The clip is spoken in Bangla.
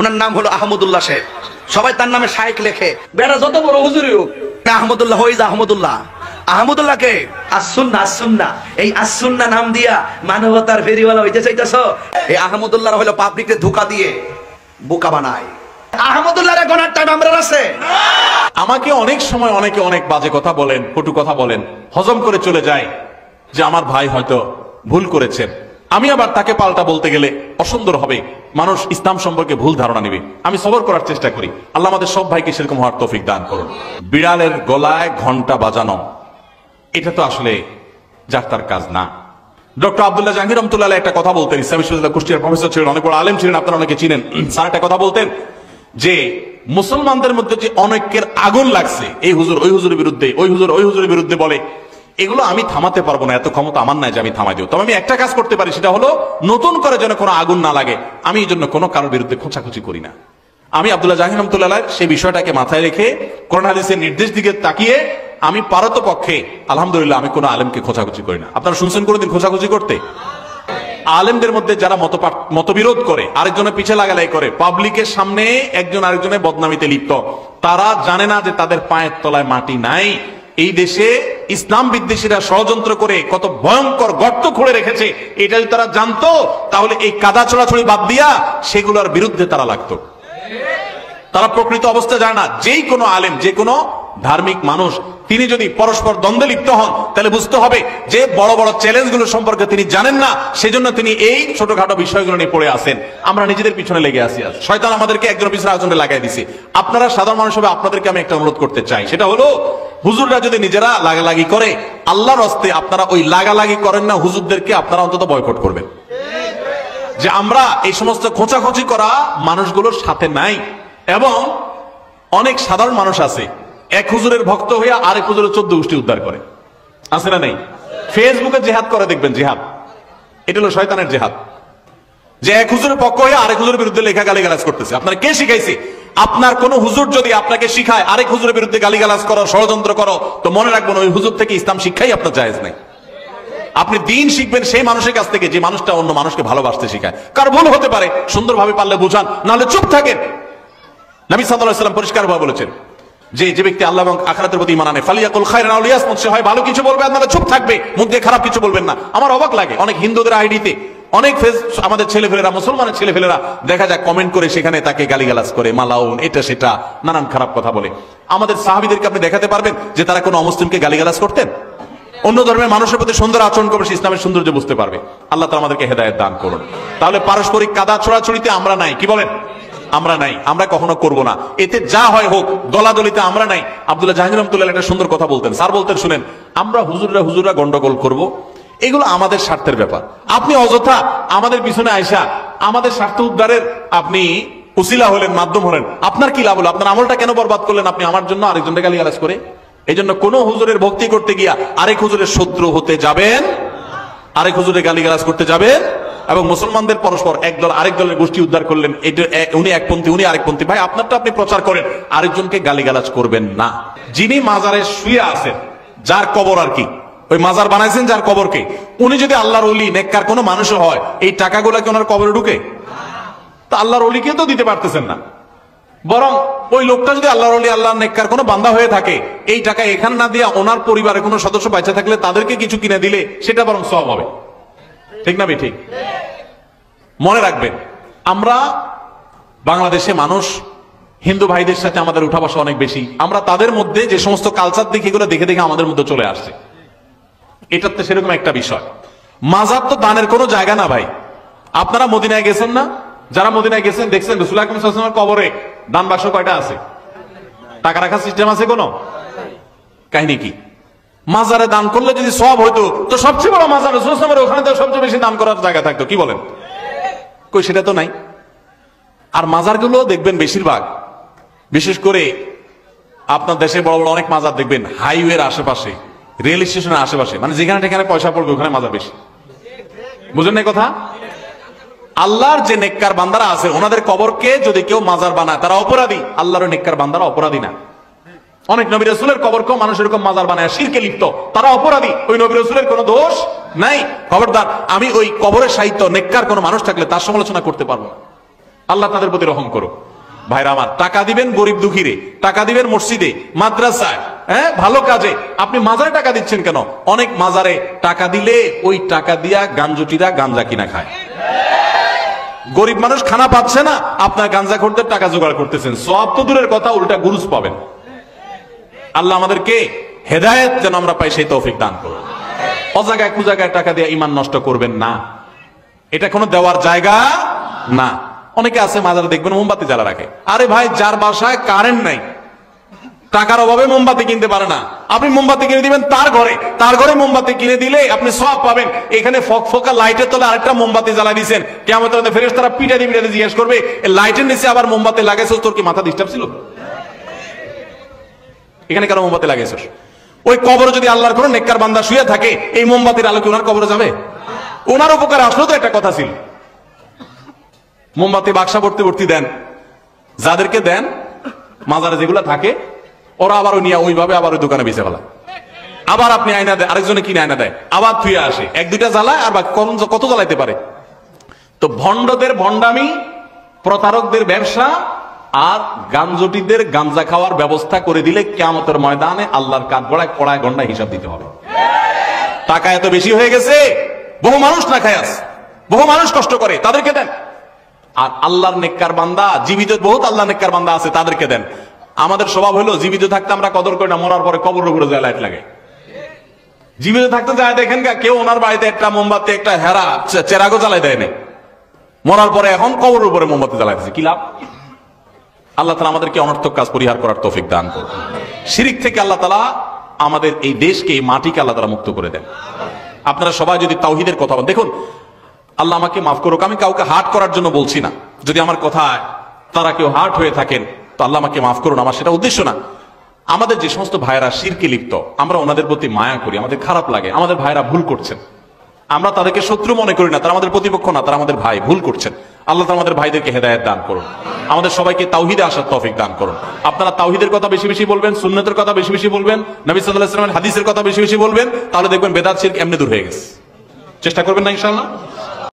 ওনার নাম হলো আহমদুল্লাহ সাহেব, সবাই তার নামে শাইখ লেখে। বেটা যত বড় হুজুরই হোক, আহমদুল্লাহ হই যা আহমদুল্লাহ। আহমদুল্লাহকে আসুন্নাহ আসুন্নাহ, এই আসুন্নাহ নাম দিয়া মানবতার ফেরিওয়ালা হইতে চাইতেছ? এই আহমদুল্লাহ হলো পাবলিককে ধোঁকা দিয়ে বোকা বানায়। আহমদুল্লাহর গোনার টাইম আমরা আছে। আমাকে অনেক সময় অনেকে অনেক বাজে কথা বলেন, কটু কথা বলেন, হজম করে চলে যায় যে আমার ভাই হয়তো ভুল করেছেন। আমি আবার তাকে পাল্টা বলতে গেলে অসুন্দর হবে, মানুষ ইসলাম সম্পর্কে ভুল ধারণা নেবে। আমি সবর করার চেষ্টা করি। আল্লাহ আমাদের সব ভাইকে সেরকম হওয়ার তৌফিক দান করুন। বিড়ালের গলায় ঘন্টা বাজানো, এটা তো আসলে যার তার কাজ না। ডক্টর আব্দুল্লাহ জাহাঙ্গীর রহমতুল্লাহ একটা কথা বলতেন, ইসলামী বিশ্ববিদ্যালয় কুষ্টিয়ার প্রফেসর ছিলেন, অনেক বড় আলেম ছিলেন, আপনারা অনেকে চিনেন। স্যার একটা কথা বলতেন যে মুসলমানদের মধ্যে যে অনেকের আগুন লাগছে, এই হুজুর ওই হুজুরের বিরুদ্ধে, ওই হুজুর ওই হুজুরের বিরুদ্ধে বলে, এগুলো আমি থামাতে পারবো না, এত ক্ষমতা আমার নাই যে আমি থামাই দেব। তবে আমি একটা কাজ করতে পারি, সেটা হলো নতুন করে যেন কোনো আগুন না লাগে, আমি এই জন্য কোনো কারোর বিরুদ্ধে খোঁচাখুচি করি না। আমি আব্দুল্লাহ জাহাঙ্গীর রহমতুল্লাহ সেই বিষয়টাকে মাথায় রেখে কোরআন হাদিসের নির্দেশ দিকে তাকিয়ে আমি পারতপক্ষে আলহামদুলিল্লাহ আমি কোনো আলেমকে খোঁচাখুচি করি না। আপনারা শুনছেন কোনোদিন খোঁচাখুচি করতে? আলেমদের মধ্যে যারা মতবিরোধ করে, আরেকজনের পিছে লাগালাই করে, পাবলিকের সামনে একজন আরেকজনের বদনামিতে লিপ্ত, তারা জানে না যে তাদের পায়ের তলায় মাটি নাই। এই দেশে ইসলাম বিদ্বেষীরা ষড়যন্ত্র করে কত ভয়ঙ্কর গর্ত খুঁড়ে রেখেছে, এটা যদি তারা জানতো তাহলে এই কাদা ছড়াছড়ি বাদ দিয়া সেগুলোর বিরুদ্ধে তারা লাগতো। তারা প্রকৃত অবস্থা জানে না। যেই কোনো আলেম, যে কোনো ধার্মিক মানুষ, তিনি যদি পরস্পর দ্বন্দ্বে লিপ্ত হন, তাহলে বুঝতে হবে যে বড় বড় চ্যালেঞ্জগুলো সম্পর্কে তিনি জানেন না, সেজন্য তিনি এই ছোটখাটো বিষয়গুলো নিয়ে পড়ে আসেন। আমরা নিজেদের পিছনে লেগে আসি, শয়তান আমাদেরকে একজনের পিছনে আরেকজনে লাগাই দিছে। আপনারা সাধারণ মানুষ হবে, আপনাদেরকে আমি একটা অনুরোধ করতে চাই, সেটা হলো হুজুররা যদি নিজেরা লাগালাগি করে, আল্লাহর হস্তে আপনারা ওই লাগালাগি করেন না, হুজুরদেরকে আপনারা অন্তত বয়কট করবেন। যে আমরা এই সমস্ত খোঁচাখোঁচি করা মানুষগুলোর সাথে নাই। এবং অনেক সাধারণ মানুষ আছে, এক হুজুরের ভক্ত হইয়া আরেক হুজুরের 14 গোষ্ঠী উদ্ধার করে, আছে না নেই? ফেসবুকে জেহাদ করে দেখবেন, জেহাদ, এটা হলো শয়তানের জেহাদ। যে এক হুজুরের পক্ষ হয়ে আরেক হুজুরের বিরুদ্ধে লেখা গালিগালাজ করতেছে। আপনার কে শিখাইছে? আপনার কোন হুজুর যদি আপনাকে শিখায় আরেক হুজুরের বিরুদ্ধে গালিগালাজ করো, ষড়যন্ত্র করো, তো মনে রাখবেন ওই হুজুর থেকে ইসলাম শিক্ষাই আপনার জায়েজ নাই। আপনি দিন শিখবেন সেই মানুষের কাছ থেকে যে মানুষটা অন্য মানুষকে ভালোবাসতে শিখায়। কার ভুল হতে পারে, সুন্দরভাবে পারলে বুঝান, নাহলে চুপ থাকেন। নবী সাল্লাল্লাহু আলাইহি ওয়াসাল্লাম পরিষ্কারভাবে বলেছেন যে যে ব্যক্তি আল্লাহ এবং আখিরাতের প্রতি ঈমান আনে ফালিয়াকুল খায়রান আও লিয়াসমুত, সে হয় ভালো কিছু বলবে, আপনারা চুপ থাকবে, মুখ দিয়ে খারাপ কিছু বলবেন না। আমার অবাক লাগে, অনেক হিন্দুদের আইডিতে অনেক আমাদের ছেলেফেলেরা, মুসলমানের ছেলেফেলেরা দেখা যায় কমেন্ট করে সেখানে তাকে গালিগালাজ করে, মালাউন, এটা সেটা নানান খারাপ কথা বলে। আমাদের সাহাবীদেরকে আপনি দেখাতে পারবেন যে তারা কোনো অমুসলিমকে গালিগালাজ করতেন? অন্য ধর্মের মানুষের প্রতি সুন্দর আচরণ করবে, সে ইসলামের সৌন্দর্য বুঝতে পারবে। আল্লাহ তাআলা আমাদেরকে হেদায়েত দান করুন। তাহলে পারস্পরিক কাদা ছোড়াছুড়িতে আমরা নাই, কি বলেন? আমরা নাই, আমরা কখনো করব না। এতে যা হয় হোক, দলাদলিতে আমরা নাই। আব্দুল্লাহ জাহাঙ্গীর রহমতুল্লাহ একটা সুন্দর কথা বলতেন, স্যার বলতেন, শুনেন, আমরা হুজুররা গন্ডগোল করব, এগুলো আমাদের স্বার্থের ব্যাপার। আপনি অযথা আমাদের পিছনে আইসা আমাদের স্বার্থ উদ্ধারের আপনি উসিলা হলেন, মাধ্যম হলেন, আপনার কি লাভ হলো? আপনার আমলটা কেন বরবাদ করলেন আপনি আমার জন্য, আরেকজনকে গালিগালাজ করে? এই জন্য কোন হুজুরের ভক্তি করতে গিয়া আরেক হুজুরের শত্রু হতে যাবেন, আরেক হুজুরের গালিগালাজ করতে যাবেন। এবং মুসলমানদের পরস্পর একদল আরেক দলের গোষ্ঠী উদ্ধার করলেন, এটা উনি একপন্থী উনি আরেকপন্থী, ভাই আপনারটা আপনি প্রচার করেন, আরেকজনকে গালিগালাজ করবেন না। যিনি মাজারে শুয়ে আছেন, যার কবর আর কি, ওই মাজার বানাইছেন যার কবরকে, উনি যদি আল্লাহর ওলি নেককার কোনো মানুষ হয়, এই টাকাগুলো কি ওনার কবরে ঢুকে? তা আল্লাহর ওলিকে তো দিতে পারতেছেন না, বরং ওই লোকটা যদি আল্লাহর ওলি, আল্লাহর নেককার কোনো বান্দা হয়ে থাকে, এই টাকা এখানে না দিয়া ওনার পরিবারের কোনো সদস্য বেঁচে থাকলে তাদেরকে কিছু কিনে দিলে সেটা বরং সওয়াব হবে। ঠিক না ঠিক? মনে রাখবেন, আমরা বাংলাদেশে মানুষ, হিন্দু ভাইদের সাথে আমাদের উঠা বসা অনেক বেশি। আমরা তাদের মধ্যে যে সমস্ত কালচার দেখি, এগুলো দেখে দেখে আমাদের মধ্যে চলে আসছে। এটাতে সেরকম একটা বিষয়। মাজার তো দানের কোনো জায়গা না ভাই। আপনারা মদিনায় গেছেন না? যারা মদিনায় গেছেন দেখছেন রাসূল আকরাম সাল্লাল্লাহু আলাইহি ওয়াসাল্লামের কবরে দান বাক্স কয়টা আছে? টাকা রাখার সিস্টেম আছে কোনো? কাহিনী কি? মাজারে দান করলে যদি সওয়াব হইতো, তো সবচেয়ে বড় মাজার রাসূল সাল্লাল্লাহু আলাইহি ওয়াসাল্লামের, ওখানে তো সবচেয়ে বেশি দান করার জায়গা থাকতো, কি বলেন? কই, সেটা তো নাই। আর মাজারগুলো দেখবেন বেশিরভাগ, বিশেষ করে আপনার দেশে বড় বড় অনেক মাজার দেখবেন হাইওয়ের আশেপাশে, রেল স্টেশনের আশেপাশে, মানে যেখানে যেখানে পয়সা পড়বে ওখানে মাজার বেশি। বুঝেন না কথা? আল্লাহর যে নেককার বান্দারা আছে, ওনাদের কবরকে যদি কেউ মাজার বানায়, তারা অপরাধী। আল্লাহর নেককার বান্দারা অপরাধী না। অনেক নবী রাসূলের কবরকেও মানুষ এরকম মাজার বানায়, শিরকে লিপ্ত, তারা অপরাধী। ওই নবী রাসূলের কোনো দোষ নাই। খবরদার, আমি ওই কবরের সাহিত্য নেককার কোনো মানুষ থাকলে তার সমালোচনা করতে পারবো না। আল্লাহ তাদের প্রতি রহম করুক। ভাইরা আমার, টাকা দিবেন গরিব দুঃখীরে, টাকা দিবেন মসজিদে, মাদ্রাসায়, ভালো কাজে। আপনি মাজারে টাকা দিচ্ছেন কেন? অনেক মাজারে টাকা দিলে ওই টাকা দিয়া গাঞ্জুটিরা গাঞ্জা কিনা খায়। গরিব মানুষ খানা পাচ্ছে না, আপনার গাঞ্জা খোরদের টাকা জোগাড় করতেছেন। সব তো দূরের কথা, উল্টা গুরুজ পাবেন। আল্লাহ আমাদেরকে হেদায়েত যেন আমরা পাই সেই তৌফিক দান করুন। অজায়গায় কুজায়গায় টাকা দিয়ে ঈমান নষ্ট করবেন না, এটা কোনো দেওয়ার জায়গা না। অনেকে আছে মাজারে দেখবেন মোমবাতি জ্বালা রাখে। আরে ভাই, যার বাসায় কারেন্ট নাই, টাকার অভাবে মোমবাতি কিনতে পারে না, আপনি মোমবাতি কিনে দিবেন তার ঘরে মোমবাতি কিনে দিলে আপনি সওয়াব পাবেন। এখানে ফকফকা লাইটের তলে আরেকটা মোমবাতি জ্বালা দিয়েছেন, কিয়ামতের দিনে ফেরেশতারা পিটা দিয়ে জিজ্ঞেস করবে, লাইটের নিচে আবার মোমবাতি লাগাইছস, তোর কি মাথা ডিস্টার্ব ছিল? এখানে কেন মোমবাতি লাগাইছস? ওই কবরে যদি আল্লাহর কোন নেককার বান্দা শুয়ে থাকে, এই মোমবাতির আলোকে ওনার কবরে যাবে? ওনার উপকার আসলো তো একটা কথা ছিল। মোমবাতি বাক্সা ভর্তি ভর্তি দেন, যাদেরকে দেন মাজারে যেগুলা থাকে, ওরা আবার নিয়ে ওইভাবে আবার ওই দোকানে বেঁচে ফেলা। আবার আপনি আয়না দেয়, আরেকজনে কিনে আয়না দেয়, আবার থুয়ে আসে, এক দুইটা জ্বালায়, আর বাকি কত জ্বালাইতে পারে? তো ভণ্ডদের ভণ্ডামি, প্রতারকদের ব্যবসা, আর গাঞ্জটিদের গাঞ্জা খাওয়ার ব্যবস্থা করে দিলে কিয়ামতের ময়দানে আল্লাহর কাঠগড়ায় কড়ায় গন্ডায় হিসাব দিতে হবে। টাকা এত বেশি হয়ে গেছে, বহু মানুষ না খায় আছে, বহু মানুষ কষ্ট করে, তাদেরকে দেন। আর আল্লাহর নেককার বান্দা, জীবিত বহুত আল্লাহ নেককার বান্দা আছে, তাদেরকে দেন। আমাদের স্বভাব হলো জীবিত থাকতে আমরা কদর করি না, মরার পরে কবরের উপরে যায় লাইট লাগে। জীবিত থাকতে যায় দেখেন কেউ ওনার বাড়িতে একটা মোমবাতি, একটা হেরা চেরাগো জ্বালাই দেয় না, মরার পরে এখন কবরের উপরে মোমবাতি জ্বালাইতেছে, কি লাভ? আল্লাহ তাআলা আমাদেরকে অনর্থক কাজ পরিহার করার তৌফিক দান করুন। শিরিক থেকে আল্লাহ তাআলা আমাদের এই দেশকে, এই মাটিকে আল্লাহ তাআলা মুক্ত করে দেন। আপনারা সবাই যদি তাওহীদের কথা বলেন, দেখুন আল্লাহ আমাকে মাফ করুক, আমি কাউকে হার্ট করার জন্য বলছি না। যদি আমার কথায় তারা কেউ হার্ট হয়ে থাকেন তো আল্লাহ আমাকে মাফ করুন, আমার সেটা উদ্দেশ্য না। আমাদের যে সমস্ত ভাইয়েরা শিরকে লিপ্ত, আমরা ওনাদের প্রতি মায়া করি, আমাদের খারাপ লাগে, আমাদের ভাইয়েরা ভুল করছেন, আমরা তাদেরকে শত্রু মনে করি না, তারা আমাদের প্রতিপক্ষ না, তারা আমাদের ভাই, ভুল করছেন। আল্লাহ তাআলা আমাদের ভাইদেরকে হেদায়েত দান করুন, আমাদের সবাইকে তাওহীদে আসার তৌফিক দান করুন। আপনারা তাওহীদের কথা বেশি বেশি বলবেন, সুন্নতের কথা বেশি বেশি বলবেন, নবী সাল্লাল্লাহু আলাইহি ওয়াসাল্লামের হাদিসের কথা বেশি বেশি বলবেন, তাহলে দেখবেন বেদাত শিরক এমনি দূর হয়ে গেছে। চেষ্টা করবেন না ইনশাআল্লাহ?